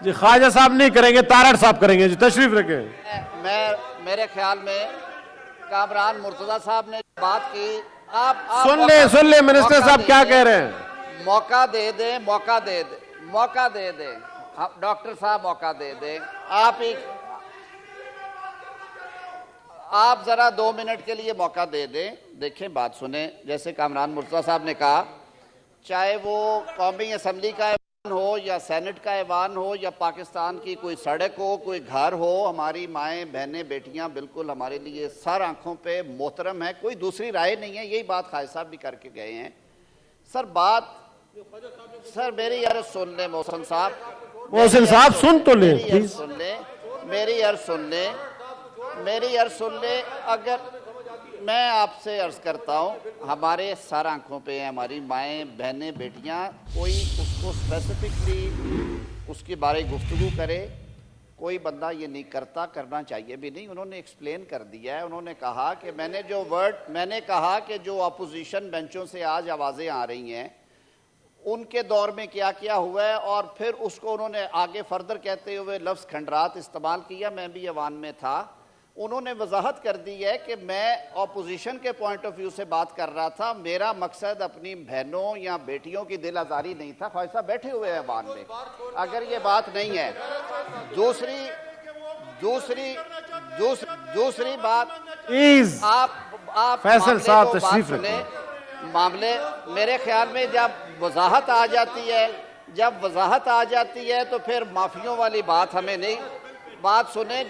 جی خواجہ صاحب نہیں کریں گے، تارڑ صاحب کریں گے. جی تشریف رکھیں. میرے خیال میں کامران مرتضیٰ صاحب نے بات کی. آپ سن لیں منسٹر صاحب کیا کہہ رہے ہیں. موقع دے دیں ڈاکٹر صاحب، موقع دے دیں. آپ ذرا 2 منٹ کے لیے موقع دے دیں. دیکھیں بات سنیں. جیسے کامران مرتضیٰ صاحب نے کہا، چاہے وہ قومی اسمبلی کا ایوان ہو یا سینٹ کا ایوان ہو یا پاکستان کی کوئی سڑک ہو، کوئی گھر ہو، ہماری مائیں بہنیں بیٹیاں بالکل ہمارے لیے سر آنکھوں پہ محترم ہے. کوئی دوسری رائے نہیں ہے. یہی بات خواجہ صاحب بھی کر کے گئے ہیں. سر میری عرض سن لیں محسن صاحب سن تو لیں. میری عرض سن لیں. اگر میں آپ سے عرض کرتا ہوں، ہمارے سر آنکھوں پہ ہیں ہماری مائیں بہنیں بیٹیاں. کوئی اس کو اسپیسیفکلی اس کے بارے گفتگو کرے، کوئی بندہ یہ نہیں کرتا، کرنا چاہیے بھی نہیں. انہوں نے ایکسپلین کر دیا ہے. انہوں نے کہا کہ میں نے کہا کہ جو اپوزیشن بینچوں سے آج آوازیں آ رہی ہیں ان کے دور میں کیا کیا ہوا ہے، اور پھر اس کو انہوں نے آگے فردر کہتے ہوئے لفظ کھنڈرات استعمال کیا. میں بھی ایوان میں تھا. انہوں نے وضاحت کر دی ہے کہ میں اپوزیشن کے پوائنٹ آف ویو سے بات کر رہا تھا. میرا مقصد اپنی بہنوں یا بیٹیوں کی دل آزاری نہیں تھا. خواجہ صاحب بیٹھے ہوئے ہیں ایوان میں، اگر یہ بات نہیں ہے. دوسری بات، آپ فیصل صاحب تشریف رکھیں. معاملے میرے خیال میں جب وضاحت آ جاتی ہے تو پھر معافیوں والی بات ہمیں نہیں. بات سنیں.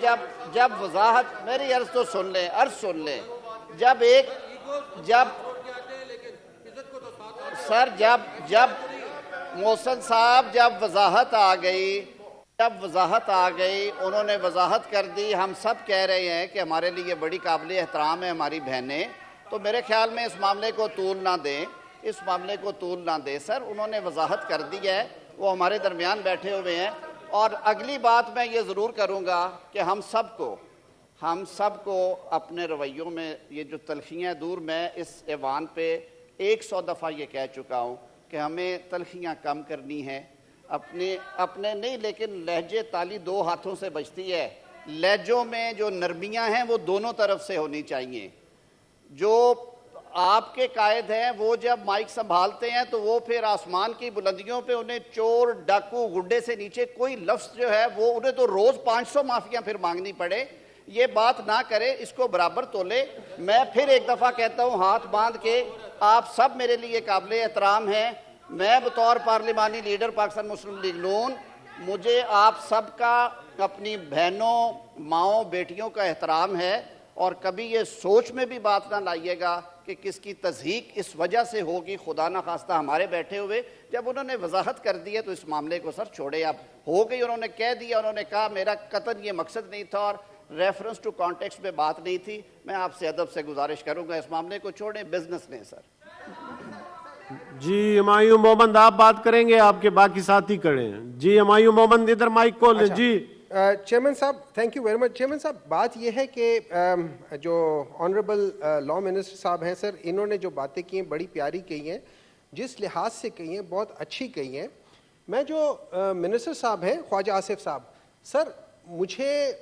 جب وضاحت، میری عرض تو سن لیں. جب محسن صاحب جب وضاحت آ گئی انہوں نے وضاحت کر دی. ہم سب کہہ رہے ہیں کہ ہمارے لیے بڑی قابل احترام ہے ہماری بہنیں. تو میرے خیال میں اس معاملے کو طول نہ دیں. سر انہوں نے وضاحت کر دی ہے. وہ ہمارے درمیان بیٹھے ہوئے ہیں. اور اگلی بات میں یہ ضرور کروں گا کہ ہم سب کو اپنے رویوں میں یہ جو تلخیاں دور، میں اس ایوان پہ 100 دفعہ یہ کہہ چکا ہوں کہ ہمیں تلخیاں کم کرنی ہیں. اپنے نہیں، لیکن لہجے تالی 2 ہاتھوں سے بجتی ہے. لہجوں میں جو نرمیاں ہیں وہ دونوں طرف سے ہونی چاہیے. جو آپ کے قائد ہیں وہ جب مائک سنبھالتے ہیں تو وہ پھر آسمان کی بلندیوں پہ انہیں چور ڈاکو گڈے سے نیچے کوئی لفظ جو ہے وہ انہیں تو روز 500 معافیاں پھر مانگنی پڑے. یہ بات نہ کرے، اس کو برابر تولے. میں پھر ایک دفعہ کہتا ہوں ہاتھ باندھ کے، آپ سب میرے لیے قابل احترام ہیں. میں بطور پارلیمانی لیڈر پاکستان مسلم لیگ نون، مجھے آپ سب کا اپنی بہنوں ماؤں بیٹیوں کا احترام ہے. اور کبھی یہ سوچ میں بھی بات نہ لائیے گا کہ کس کی تضحیک اس وجہ سے ہوگی. خدا نہ خواستہ ہمارے بیٹھے ہوئے جب انہوں نے وضاحت کر دی ہے تو اس معاملے کو سر چھوڑے. اب ہو گئی، انہوں نے کہہ دیا. انہوں نے کہا میرا قطعاً یہ مقصد نہیں تھا اور ریفرنس ٹو کانٹیکسٹ میں بات نہیں تھی. میں آپ سے ادب سے گزارش کروں گا اس معاملے کو چھوڑیں. بزنس نے سر. جی ہمایوں محمد آپ بات کریں گے، آپ کے باقی ساتھی کھڑے ہیں. جی ہمایوں محمد ادھر مائک کو لیں. جی چیئرمین صاحب thank you very much. Chairman صاحب بات یہ ہے کہ جو آنریبل لا منسٹر صاحب ہیں سر، انہوں نے جو باتیں کی ہیں بڑی پیاری کہی ہیں، جس لحاظ سے کہی ہیں بہت اچھی کہی ہیں. میں جو منسٹر صاحب ہیں خواجہ آصف صاحب، سر مجھے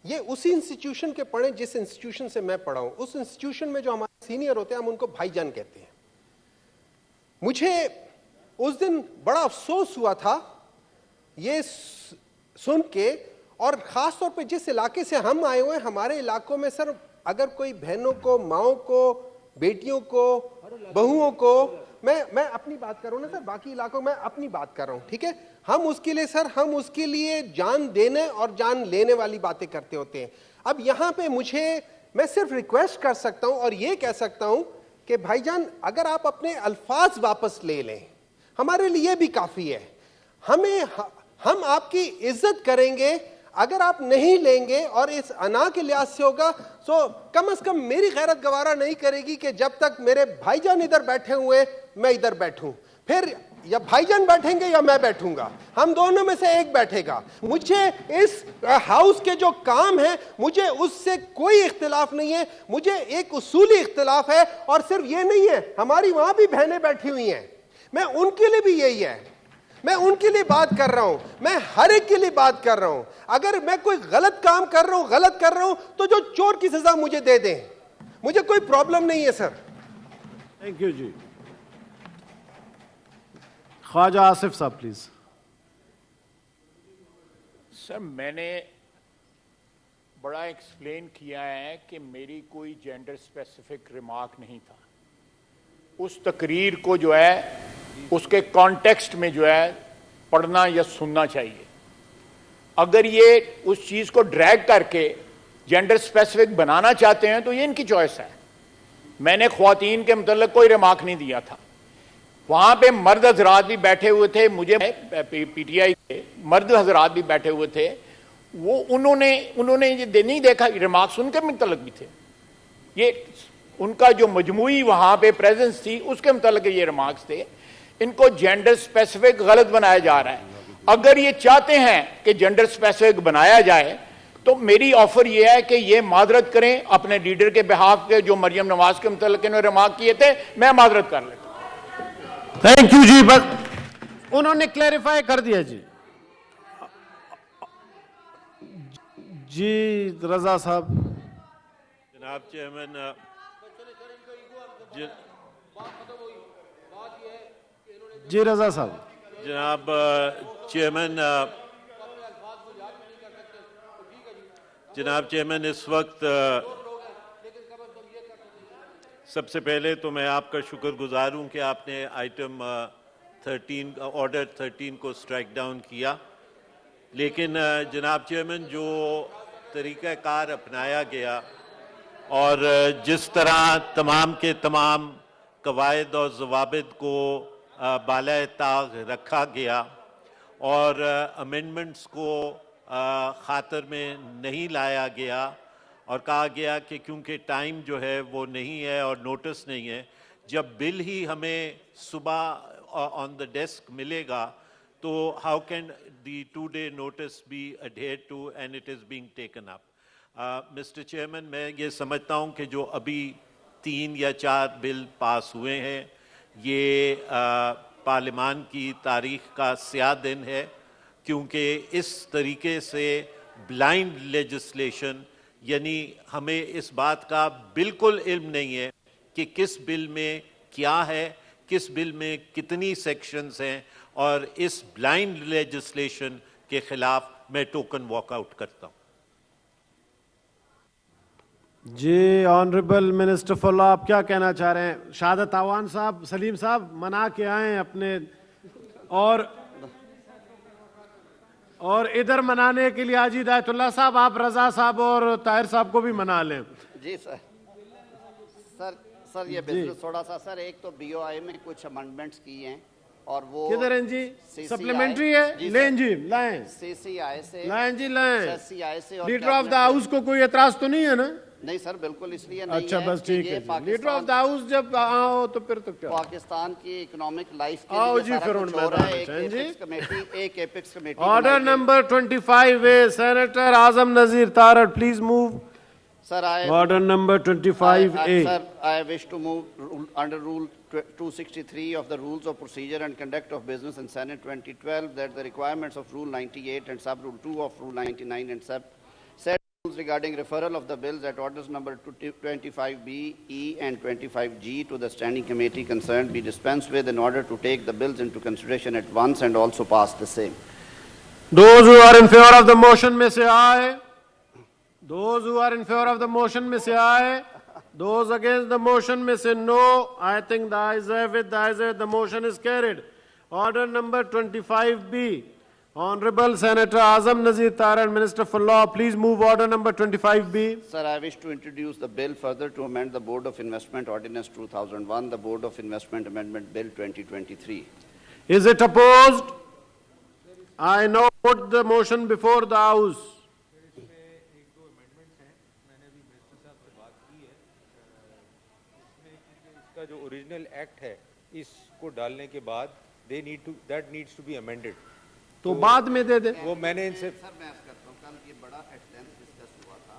یہ اسی انسٹیٹیوشن کے پڑھیں جس انسٹیٹیوشن سے میں پڑھا ہوں. اس انسٹیٹیوشن میں جو ہمارے سینئر ہوتے ہیں ہم ان کو بھائی جان کہتے ہیں. مجھے اس دن بڑا افسوس ہوا تھا یہ سن کے، اور خاص طور پہ جس علاقے سے ہم آئے ہوئے ہیں ہمارے علاقوں میں سر اگر کوئی بہنوں کو، ماؤں کو، بیٹیوں کو، بہوؤں کو، میں اپنی بات کر رہا ہوں نا سر، باقی علاقوں میں اپنی بات کر رہا ہوں، ٹھیک ہے. ہم اس کے لیے سر، ہم اس کے لیے جان دینے اور جان لینے والی باتیں کرتے ہوتے ہیں. اب یہاں پہ میں صرف ریکویسٹ کر سکتا ہوں اور یہ کہہ سکتا ہوں کہ بھائی جان اگر آپ اپنے الفاظ واپس لے لیں ہمارے لیے بھی کافی ہے. ہم آپ کی عزت کریں گے. اگر آپ نہیں لیں گے اور اس انا کے لحاظ سے ہوگا تو کم از کم میری غیرت گوارا نہیں کرے گی کہ جب تک میرے بھائی جان ادھر بیٹھے ہوئے میں ادھر بیٹھوں. پھر یا بھائی جان بیٹھیں گے یا میں بیٹھوں گا، ہم دونوں میں سے ایک بیٹھے گا. مجھے اس ہاؤس کے جو کام ہیں مجھے اس سے کوئی اختلاف نہیں ہے. مجھے ایک اصولی اختلاف ہے، اور صرف یہ نہیں ہے، ہماری وہاں بھی بہنیں بیٹھی ہوئی ہیں، میں ان کے لیے بھی یہی ہے. میں ان کے لیے بات کر رہا ہوں, میں ہر ایک کے لیے بات کر رہا ہوں. اگر میں کوئی غلط کام کر رہا ہوں تو جو چور کی سزا مجھے دے دیں, مجھے کوئی پرابلم نہیں ہے سر. تھینک یو جی. خواجہ آصف صاحب پلیز. سر میں نے بڑا ایکسپلین کیا ہے کہ میری کوئی جینڈر اسپیسیفک ریمارک نہیں تھا. اس تقریر کو جو ہے اس کے کانٹیکسٹ میں جو ہے پڑھنا یا سننا چاہیے. اگر یہ اس چیز کو ڈریگ کر کے جینڈر اسپیسیفک بنانا چاہتے ہیں تو یہ ان کی چوائس ہے. میں نے خواتین کے متعلق کوئی ریمارک نہیں دیا تھا. وہاں پہ مرد حضرات بھی بیٹھے ہوئے تھے, مجھے پی ٹی آئی کے مرد حضرات بھی بیٹھے ہوئے تھے, وہ انہوں نے یہ نہیں دیکھا, ریمارکس ان کے متعلق بھی تھے. یہ ان کا جو مجموعی وہاں پہ پریزنس تھی اس کے متعلق یہ ریمارکس تھے. ان کو جینڈر اسپیسیفک غلط بنایا جا رہا ہے. اگر یہ چاہتے ہیں کہ جینڈر اسپیسیفک بنایا جائے تو میری آفر یہ ہے کہ یہ معذرت کریں اپنے لیڈر کے بہاف کے, جو مریم نواز کے متعلق انہوں نے ریمارک کیے تھے, میں معذرت کر لیتا. تھینک یو جی. بس انہوں نے کلیریفائی کر دیا جی. جی رضا صاحب. جناب چیئرمین, جی رضا صاحب. جناب چیئرمین, جناب چیئرمین, اس وقت سب سے پہلے تو میں آپ کا شکر گزار ہوں کہ آپ نے آئٹم 13 آرڈر 13 کو اسٹرائک ڈاؤن کیا. لیکن جناب چیئرمین, جو طریقہ کار اپنایا گیا اور جس طرح تمام کے تمام قواعد اور ضوابط کو بالائے طاق رکھا گیا اور امینڈمنٹس کو خاطر میں نہیں لایا گیا اور کہا گیا کہ کیونکہ ٹائم جو ہے وہ نہیں ہے اور نوٹس نہیں ہے, جب بل ہی ہمیں صبح آن دا ڈیسک ملے گا تو how can the 2-day notice be adhered to and it is being taken up. Mister chairman, میں یہ سمجھتا ہوں کہ جو ابھی 3 یا 4 بل پاس ہوئے ہیں یہ پارلیمان کی تاریخ کا سیاہ دن ہے, کیونکہ اس طریقے سے بلائنڈ لیجسلیشن, یعنی ہمیں اس بات کا بالکل علم نہیں ہے کہ کس بل میں کیا ہے, کس بل میں کتنی سیکشنز ہیں, اور اس بلائنڈ لیجسلیشن کے خلاف میں ٹوکن واک آؤٹ کرتا ہوں. جی آنریبل منسٹر فار لا, آپ کیا کہنا چاہ رہے ہیں؟ شہادت آوان صاحب, سلیم صاحب منا کے آئیں اپنے, اور ادھر منانے کے لیے حاجی ہدایت اللہ صاحب, آپ رضا صاحب اور طاہر صاحب کو بھی منا لیں. جی سر یہ بزنس تھوڑا سا سر, ایک تو بی او آئی میں کچھ امنڈمنٹس کی ہیں اور وہ کدھر ہیں جی؟ سپلیمنٹری ہے, لیں جی, لائیں سی سی آئی سے, لائیں جی لائیں. سی آئی سے. لیڈر آف دا ہاؤس کو کوئی اعتراض تو نہیں ہے نا؟ نہیں سر, بالکل اس لیے نہیں. اچھا بس ٹھیک ہے. لیڈر آف دا ہاؤس جب آؤ تو پھر تو کیا, پاکستان کی اکنامک لائف کے آؤ لیے جی سارا پھر کچھ ان ہو رہا ہے. ایک apex committee. Order number 25A, senator Azam Nazir Tarar, please move. Sir, Order number 25A. Sir, I wish to move under Rule 263 of the Rules of Procedure and Conduct of Business in Senate 2012 that the requirements of Rule 98 and Sub-Rule 2 of Rule 99 and set rules regarding referral of the bills at orders number 25B, E and 25G to the Standing Committee concerned be dispensed with in order to take the bills into consideration at once and also pass the same. Those who are in favor of the motion may say aye. Those who are in favor of the motion may say aye. Those against the motion may say no. I think the ayes have it. The ayes have it. The motion is carried. Order number 25B. Honorable Senator Azam Nazir Tara, Minister for Law, please move order number 25B. Sir, I wish to introduce the bill further to amend the Board of Investment Ordinance 2001, the Board of Investment Amendment Bill 2023. Is it opposed? I now put the motion before the House. جو original act ہے اس کو ڈالنے کے بعد that needs to be amended. تو بعد میں دے دیں. وہ میں نے ان سے سر میں عرض کرتا ہوں, کل یہ بڑا ایکسٹینس ڈسکس ہوا تھا.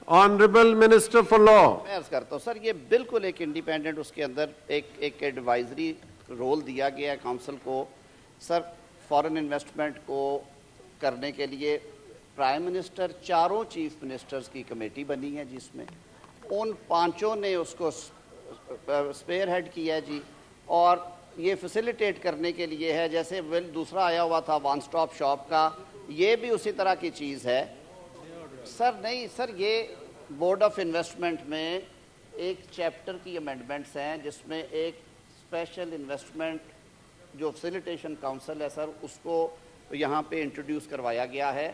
Honorable Minister for Law. میں عرض کرتا ہوں سر, یہ بالکل ایک انڈیپینڈنٹ, اس کے اندر ایک ایڈوائزری رول دیا گیا ہے کاؤنسل کو. سر فارن انویسٹمنٹ کو کرنے کے لیے پرائم منسٹر 4 چیف منسٹرز کی کمیٹی بنی ہے جس میں ان 5 نے اس کو اسپیئر ہیڈ کیا ہے جی. اور یہ فیسیلیٹیٹ کرنے کے لیے ہے, جیسے بل دوسرا آیا ہوا تھا ون سٹاپ شاپ کا, یہ بھی اسی طرح کی چیز ہے سر. نہیں سر, یہ بورڈ آف انویسٹمنٹ میں ایک چیپٹر کی امینڈمنٹس ہیں جس میں ایک اسپیشل انویسٹمنٹ جو فیسیلیٹیشن کاؤنسل ہے سر, اس کو یہاں پہ انٹروڈیوس کروایا گیا ہے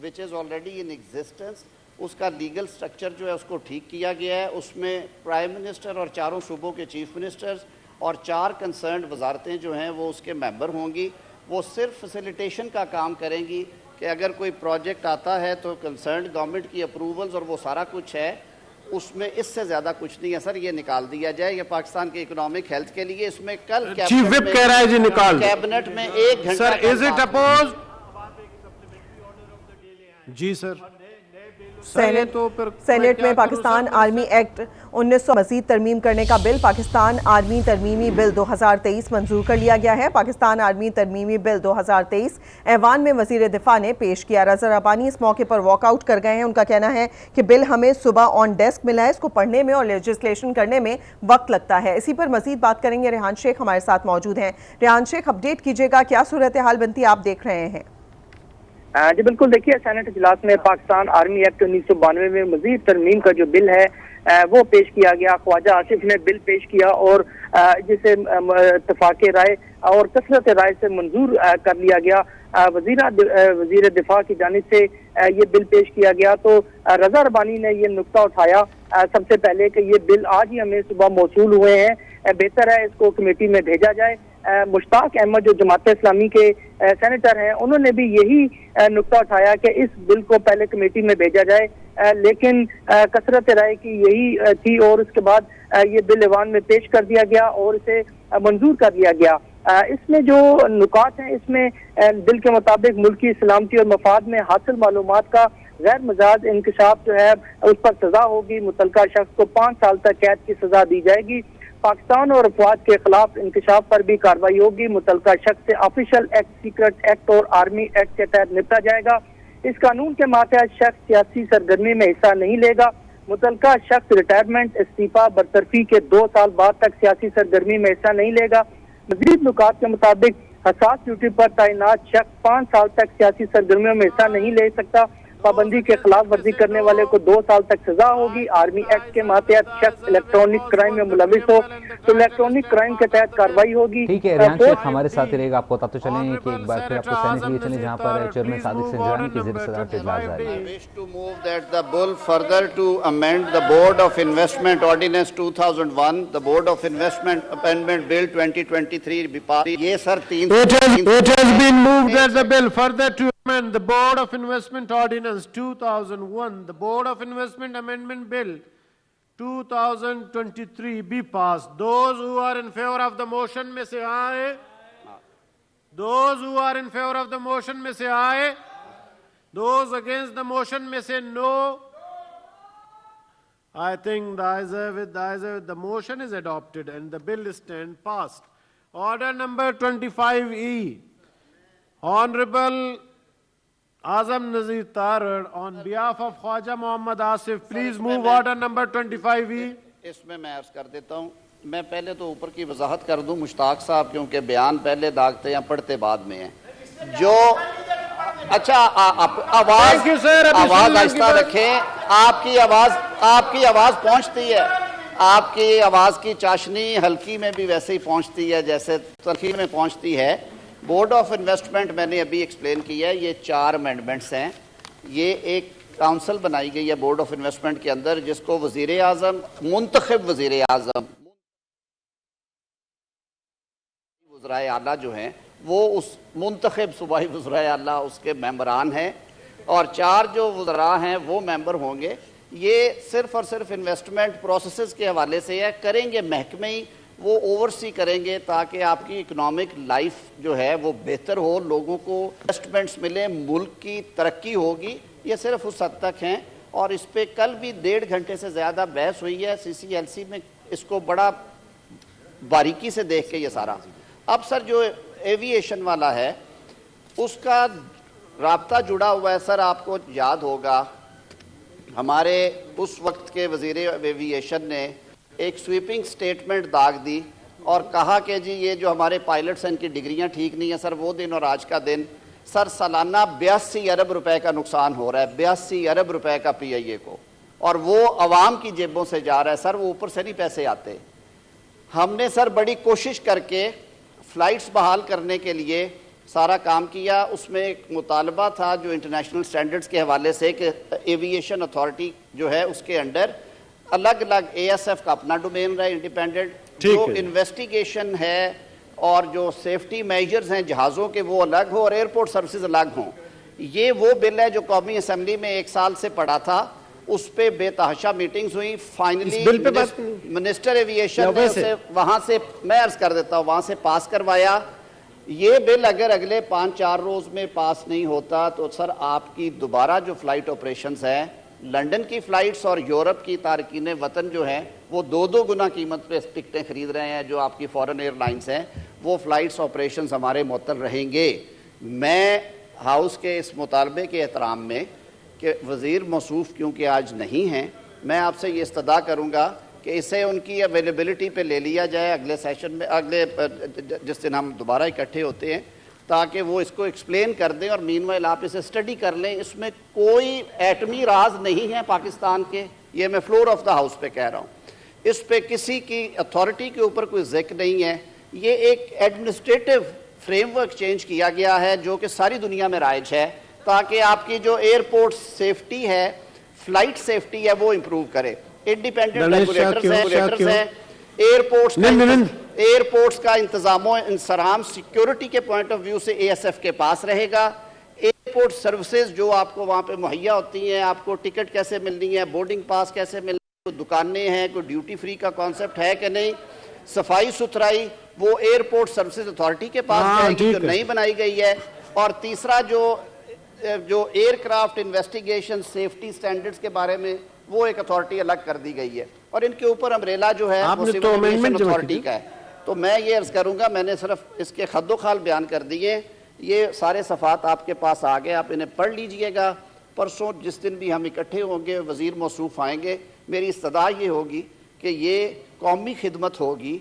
وچ از آلریڈی ان ایگزسٹنس. اس کا لیگل سٹرکچر جو ہے اس کو ٹھیک کیا گیا ہے. اس میں پرائم منسٹر اور 4 صوبوں کے چیف منسٹرز اور 4 کنسرنڈ وزارتیں جو ہیں وہ اس کے ممبر ہوں گی. وہ صرف فیسیلیٹیشن کا کام کریں گی کہ اگر کوئی پروجیکٹ آتا ہے تو کنسرنڈ گورنمنٹ کی اپروولز اور وہ سارا کچھ ہے, اس میں اس سے زیادہ کچھ نہیں ہے سر. یہ نکال دیا جائے, یہ پاکستان کے اکنامک ہیلتھ کے لیے. اس میں کل چیف وپ کہہ رہا ہے جی نکال کیبنٹ میں 1 گھنٹہ سر. Is it oppose? جی سر. سینٹ میں پاکستان آرمی ایکٹ 1900 مزید ترمیم کرنے کا بل, پاکستان آرمی ترمیمی بل 2023 منظور کر لیا گیا ہے. پاکستان آرمی ترمیمی بل 2023 ایوان میں وزیر دفاع نے پیش کیا. رضا ربانی اس موقع پر واک آؤٹ کر گئے ہیں. ان کا کہنا ہے کہ بل ہمیں صبح آن ڈیسک ملا ہے, اس کو پڑھنے میں اور لیجسلیشن کرنے میں وقت لگتا ہے. اسی پر مزید بات کریں گے. ریحان شیخ ہمارے ساتھ موجود ہیں. ریحان شیخ, اپڈیٹ کیجیے گا, کیا صورتحال بنتی آپ دیکھ رہے ہیں؟ جی بالکل, دیکھیے سینٹ اجلاس میں پاکستان آرمی ایکٹ 1992 میں مزید ترمیم کا جو بل ہے وہ پیش کیا گیا. خواجہ آصف نے بل پیش کیا اور جسے اتفاق رائے اور کثرت رائے سے منظور کر لیا گیا. وزیر دفاع کی جانب سے یہ بل پیش کیا گیا تو رضا ربانی نے یہ نقطہ اٹھایا سب سے پہلے کہ یہ بل آج ہی ہمیں صبح موصول ہوئے ہیں, بہتر ہے اس کو کمیٹی میں بھیجا جائے. مشتاق احمد جو جماعت اسلامی کے سینیٹر ہیں, انہوں نے بھی یہی نقطہ اٹھایا کہ اس بل کو پہلے کمیٹی میں بھیجا جائے, لیکن کثرت رائے کی یہی تھی اور اس کے بعد یہ بل ایوان میں پیش کر دیا گیا اور اسے منظور کر دیا گیا. اس میں جو نکات ہیں, اس میں بل کے مطابق ملکی سلامتی اور مفاد میں حاصل معلومات کا غیر مجاز انکشاف جو ہے اس پر سزا ہوگی. متعلقہ شخص کو 5 سال تک قید کی سزا دی جائے گی. پاکستان اور افواج کے خلاف انکشاف پر بھی کارروائی ہوگی. متعلقہ شخص سے آفیشل ایکٹ, سیکرٹ ایکٹ اور آرمی ایکٹ کے تحت نپٹا جائے گا. اس قانون کے ماتحت شخص سیاسی سرگرمی میں حصہ نہیں لے گا. متعلقہ شخص ریٹائرمنٹ, استعفا, برطرفی کے 2 سال بعد تک سیاسی سرگرمی میں حصہ نہیں لے گا. مزید نکات کے مطابق حساس ڈیوٹی پر تعینات شخص 5 سال تک سیاسی سرگرمیوں میں حصہ نہیں لے سکتا. پابندی کے خلاف ورزی کرنے والے کو 2 سال تک سزا ہوگی. آرمی ایکٹ کے ماتحت شخص الیکٹرانک کرائم میں ملوث ہو تو الیکٹرانک کرائم کے تحت کارروائی ہوگی. ٹھیک ہے, ریحان شیخ ہمارے ساتھ رہے گا. آپ کو بتاتے چلیں کہ ایک بار پھر آپ کو سینٹ لیے چلیں جہاں پر چیئرمین صادق سنجرانی کی زیر صدارت اجلاس جاری ہے. I wish to move that the bill further to amend the Board of Investment Ordinance 2001, the Board of Investment Amendment Bill 2023 be passed. یہ سر 3 It has been moved that the bill further to amend the Board of Investment Ordinance 2001, the Board of Investment Amendment Bill 2023 be passed. Those who are in favor of the motion may say aye. Those who are in favor of the motion may say aye. Those against the motion may say no. I think the ayes have it, the motion is adopted and the bill is stand passed. Order number 25E. Honorable Azam Nazir Tarar, on behalf of Khwaja Muhammad Asif, please move order number 25E. اس میں عرض کر دیتا ہوں. میں پہلے تو اوپر کی وضاحت کر دوں مشتاق صاحب, کیونکہ بیان پہلے داغتے یا پڑھتے بعد میں ہیں. جو اچھا آواز آہستہ رکھیں. آپ کی آواز پہنچتی ہے, آپ کی آواز کی چاشنی ہلکی میں بھی ویسے ہی پہنچتی ہے جیسے تلخی میں پہنچتی ہے. بورڈ آف انویسٹمنٹ میں نے ابھی ایکسپلین کیا ہے, یہ 4 امینڈمنٹس ہیں. یہ ایک کاؤنسل بنائی گئی ہے بورڈ آف انویسٹمنٹ کے اندر, جس کو وزیر اعظم, منتخب وزیر اعظم, وزرائے اعلیٰ جو ہیں وہ اس منتخب صوبائی وزرائے اعلیٰ اس کے ممبران ہیں, اور 4 جو وزراء ہیں وہ ممبر ہوں گے. یہ صرف اور صرف انویسٹمنٹ پروسیسز کے حوالے سے ہے, کریں گے محکمے ہی, وہ اوورسی کریں گے تاکہ آپ کی اکنامک لائف جو ہے وہ بہتر ہو, لوگوں کو انویسٹمنٹس ملیں, ملک کی ترقی ہوگی. یہ صرف اس حد تک ہیں, اور اس پہ کل بھی 1.5 گھنٹے سے زیادہ بحث ہوئی ہے CCLC میں, اس کو بڑا باریکی سے دیکھ کے یہ سارا. اب سر جو ایوییشن والا ہے, اس کا رابطہ جڑا ہوا ہے سر. آپ کو یاد ہوگا ہمارے اس وقت کے وزیر ایوییشن نے ایک سویپنگ سٹیٹمنٹ داغ دی اور کہا کہ جی یہ جو ہمارے پائلٹس ہیں ان کی ڈگریاں ٹھیک نہیں ہیں. سر وہ دن اور آج کا دن سر سالانہ 82 ارب روپے کا نقصان ہو رہا ہے, 82 ارب روپے کا پی آئی اے کو, اور وہ عوام کی جیبوں سے جا رہا ہے سر, وہ اوپر سے نہیں پیسے آتے. ہم نے سر بڑی کوشش کر کے فلائٹس بحال کرنے کے لیے سارا کام کیا. اس میں ایک مطالبہ تھا جو انٹرنیشنل سٹینڈرڈز کے حوالے سے کہ ایوییشن اتھارٹی جو ہے اس کے انڈر الگ الگ اے ایس ایف کا اپنا ڈومین رہے انڈیپینڈنٹ, جو انویسٹیگیشن ہے اور جو سیفٹی میجرز ہیں جہازوں کے وہ الگ ہو اور ایئرپورٹ سروسز الگ ہوں. یہ وہ بل ہے جو قومی اسمبلی میں 1 سال سے پڑا تھا, اس پہ بے تحاشا میٹنگز ہوئی. فائنلی منسٹر ایوییشن نے اسے وہاں سے, میں عرض کر دیتا ہوں, وہاں سے پاس کروایا. یہ بل اگر اگلے 5-4 روز میں پاس نہیں ہوتا تو سر آپ کی دوبارہ جو فلائٹ آپریشنز ہیں, لنڈن کی فلائٹس اور یورپ کی تارکین وطن جو ہیں وہ 2 گنا قیمت پہ ٹکٹیں خرید رہے ہیں. جو آپ کی فورن ایئر لائنز ہیں وہ فلائٹس آپریشنز ہمارے معطل رہیں گے. میں ہاؤس کے اس مطالبے کے احترام میں کہ وزیر موصوف کیونکہ آج نہیں ہیں, میں آپ سے یہ استدعا کروں گا کہ اسے ان کی اویلیبلٹی پہ لے لیا جائے اگلے سیشن میں, اگلے جس دن ہم دوبارہ اکٹھے ہوتے ہیں, تاکہ وہ اس کو ایکسپلین کر دیں. اور مین وائل آپ اسے اسٹڈی کر لیں. اس میں کوئی ایٹمی راز نہیں ہے پاکستان کے, یہ میں فلور آف دا ہاؤس پہ کہہ رہا ہوں. اس پہ کسی کی اتھارٹی کے اوپر کوئی ذکر نہیں ہے. یہ ایک ایڈمنسٹریٹو فریم ورک چینج کیا گیا ہے جو کہ ساری دنیا میں رائج ہے, تاکہ آپ کی جو ایئرپورٹ سیفٹی ہے, فلائٹ سیفٹی ہے, وہ امپروو کرے. انڈیپینڈنٹ ریگولیٹرز ہیں, ایئرپورٹس کا انتظام و انصرام سیکیورٹی کے پوائنٹ آف ویو سے اے ایس ایف کے پاس رہے گا. ایئرپورٹ سروسز جو آپ کو وہاں پہ مہیا ہوتی ہیں, آپ کو ٹکٹ کیسے ملنی ہے, بورڈنگ پاس کیسے ملنی ہے, کوئی دکانیں ہیں, کوئی ڈیوٹی فری کا کانسیپٹ ہے کہ نہیں, صفائی ستھرائی وہ ایئرپورٹ سروسز اتھارٹی کے پاس رہے گی جو نئی بنائی گئی ہے. اور تیسرا جو aircraft investigation safety standards کے بارے میں وہ ایک اتھارٹی الگ کر دی گئی ہے, اور ان کے اوپر امبریلا جو ہے وہ سول ایویشن اتھارٹی کا ہے. تو میں یہ عرض کروں گا, میں نے صرف اس کے خد و خال بیان کر دیے. یہ سارے صفحات آپ کے پاس آ گئے, آپ انہیں پڑھ لیجئے گا. پرسوں جس دن بھی ہم اکٹھے ہوں گے وزیر موصوف آئیں گے, میری استدعا یہ ہوگی کہ یہ قومی خدمت ہوگی.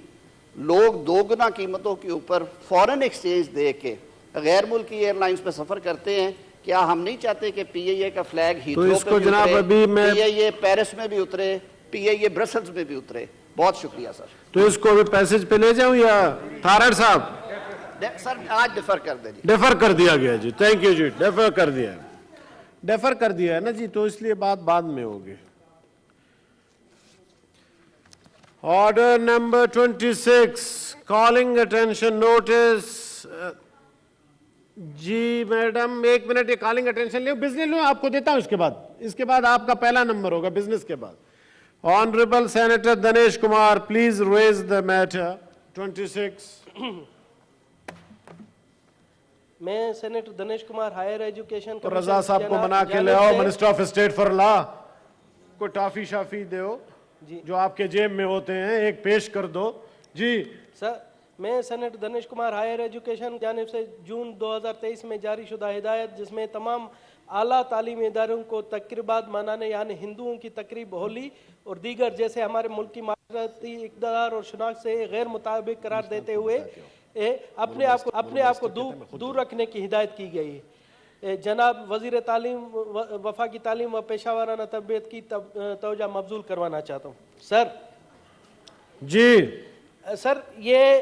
لوگ 2 گنا قیمتوں کے اوپر فورن ایکسچینج دے کے غیر ملکی ایئر لائنز پہ سفر کرتے ہیں. کیا ہم نہیں چاہتے کہ پی آئی اے کا فلیگ ہیتھرو پہ بھی اترے, پی آئی اے پیرس میں بھی اترے, پی آئی اے برسلز میں بھی اترے. بہت شکریہ سر. تو اس کو بھی پیسج پہ لے جاؤں یا تھارڑ صاحب؟ سر آج ڈیفر کر دیں. ڈیفر کر دیا گیا جی, تھینک یو جی, ڈیفر کر دیا ہے, ڈیفر کر دیا ہے نا جی, تو اس لیے بات بعد میں ہوگی. Order number 26 calling attention notice. جی میڈم 1 منٹ, یہ کالنگ اٹینشن لیں, بزنس لوں آپ کو دیتا ہوں. اس کے بعد آپ کا پہلا نمبر ہوگا بزنس کے بعد. Honourable senator Dinesh Kumar please raise the matter 26. میں senator Dinesh Kumar higher education Raza صاحب کو منا کے لے آؤ, minister of state for law. کوئی ٹافی شافی دو جو آپ کے جیب میں ہوتے ہیں, ایک پیش کر دو. جی سر, میں senator Dinesh Kumar higher education جانب سے جون 2023 میں جاری شدہ ہدایت جس میں تمام اعلیٰ تعلیمی اداروں کو تقریبات منانے یعنی ہندوؤں کی تقریب ہولی اور دیگر جیسے ہمارے ملک کی معاشرتی اقدار اور شناخت سے غیر مطابق قرار دیتے ہوئے اپنے آپ کو دور رکھنے کی ہدایت کی گئی ہے. جناب وزیر تعلیم وفاقی تعلیم و پیشہ ورانہ تربیت کی توجہ مبذول کروانا چاہتا ہوں. سر جی سر, یہ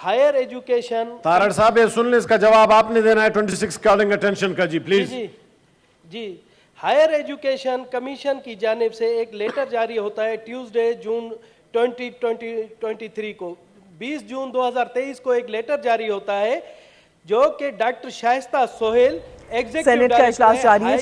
ہائر ایجوکیشن تارڑ صاحب یہ سن لیں, اس کا جواب آپ نے دینا ہے 26 کالنگ اٹینشن کا. جی پلیز. جی ہائر ایجوکیشن کمیشن کی جانب سے ایک لیٹر جاری ہوتا ہے ٹیوزڈے جون 2023 کو. 20 جون 2023 کو ایک لیٹر جاری ہوتا ہے جو کہ ڈاکٹر شائستہ سہیل ایگزیکٹو سینٹ کا اجلاس جاری ہے.